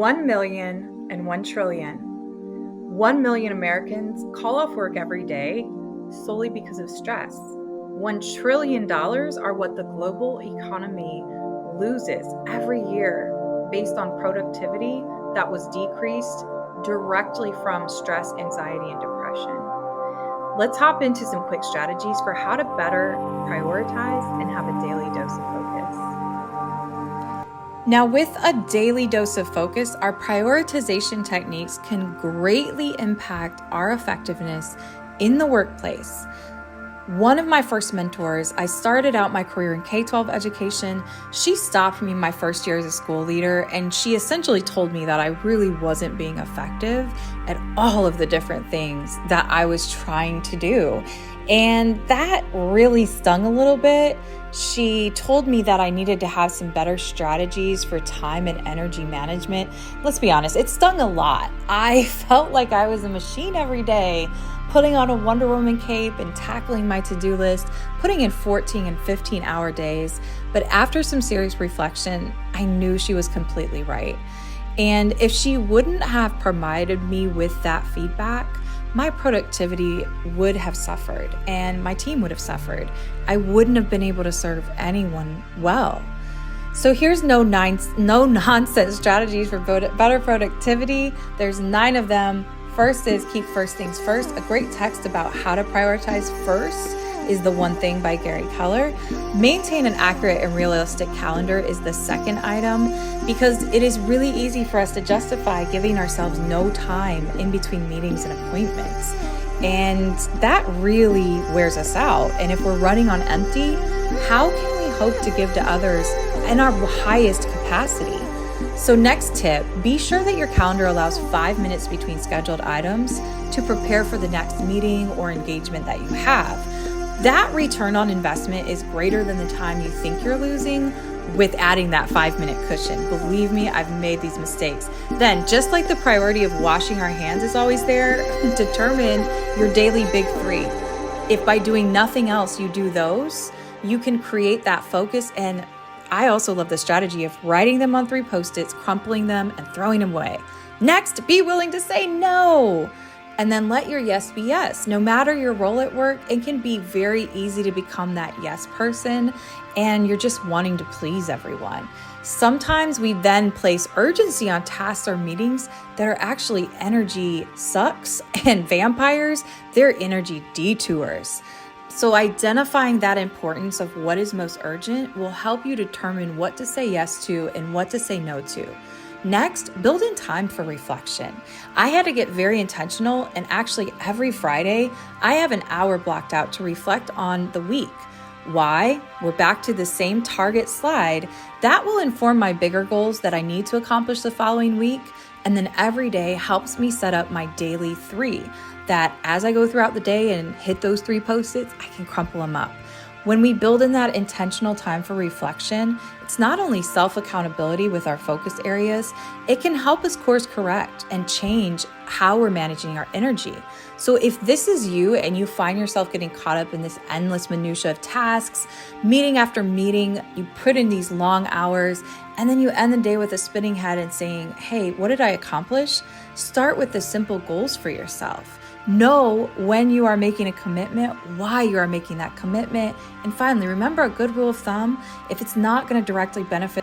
1 million and 1 trillion. 1 million Americans call off work every day solely because of stress. $1 trillion are what the global economy loses every year based on productivity that was decreased directly from stress, anxiety, and depression. Let's hop into some quick strategies for how to better prioritize and have a daily dose of focus. Now, with a daily dose of focus, our prioritization techniques can greatly impact our effectiveness in the workplace. One of my first mentors, I started out my career in K-12 education. She stopped me my first year as a school leader, and she essentially told me that I really wasn't being effective at all of the different things that I was trying to do. And that really stung a little bit. She told me that I needed to have some better strategies for time and energy management. Let's be honest, it stung a lot. I felt like I was a machine every day, putting on a Wonder Woman cape and tackling my to-do list, putting in 14 and 15-hour days. But after some serious reflection, I knew she was completely right. And if she wouldn't have provided me with that feedback, my productivity would have suffered and my team would have suffered. I wouldn't have been able to serve anyone well. So here's no nonsense strategies for better productivity. There's 9 of them. First is keep first things first. A great text about how to prioritize first is The One Thing by Gary Keller. Maintain an accurate and realistic calendar is the second item, because it is really easy for us to justify giving ourselves no time in between meetings and appointments. And that really wears us out. And if we're running on empty, how can we hope to give to others in our highest capacity? So next tip, be sure that your calendar allows 5 minutes between scheduled items to prepare for the next meeting or engagement that you have. That return on investment is greater than the time you think you're losing with adding that 5-minute cushion. Believe me, I've made these mistakes. Then, just like the priority of washing our hands is always there, determine your daily big 3. If by doing nothing else you do those, you can create that focus. And I also love the strategy of writing them on 3 Post-its, crumpling them, and throwing them away. Next, be willing to say no. And then let your yes be yes. No matter your role at work, it can be very easy to become that yes person, and you're just wanting to please everyone. Sometimes we then place urgency on tasks or meetings that are actually energy sucks, and vampires, they're energy detours. So identifying that importance of what is most urgent will help you determine what to say yes to and what to say no to. Next, build in time for reflection. I had to get very intentional, and actually every Friday, I have an hour blocked out to reflect on the week. Why? We're back to the same target slide. That will inform my bigger goals that I need to accomplish the following week. And then every day helps me set up my daily 3 that as I go throughout the day and hit those 3 Post-its, I can crumple them up. When we build in that intentional time for reflection, it's not only self-accountability with our focus areas, it can help us course correct and change how we're managing our energy. So if this is you and you find yourself getting caught up in this endless minutia of tasks, meeting after meeting, you put in these long hours, and then you end the day with a spinning head and saying, hey, what did I accomplish? Start with the simple goals for yourself. Know when you are making a commitment, why you are making that commitment. And finally, remember a good rule of thumb: if it's not going to directly benefit